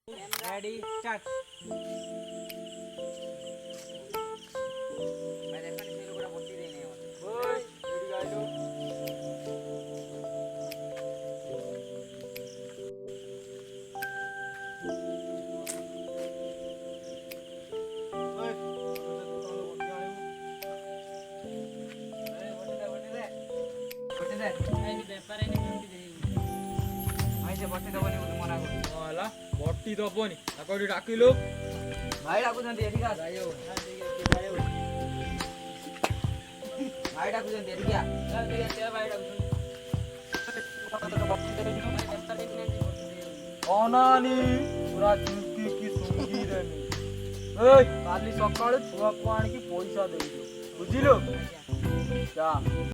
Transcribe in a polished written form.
ready start भाई देखो नी लोग बड़ा बोटी देने ओए रेडी आइलो ओए बोटी दे এই ব্যাপারে নি बोटी দে ভাই যে बोटी দেবনি বলে মনা করি ହେଲା ବଟି ଦବନି ତାକୁ ଏଠି ଡାକିଲୁ भाई डाकुଛନ୍ତି ଏଠିକି ଆସ ଭାଇ ଡାକୁଛନ୍ତି ଏଠିକି ଆ ଭାଇ ଡାକୁଛନ୍ତି ଅନାନି ପୁରା ଚୁକି କି ସୁଙ୍ଗି ଦେମି ଏଇ କାଲି ସକାଳେ ଛୁଆକୁ ଆଣିକି ପଇସା ଦେଇଦିଅ ବୁଝିଲୁ ଯା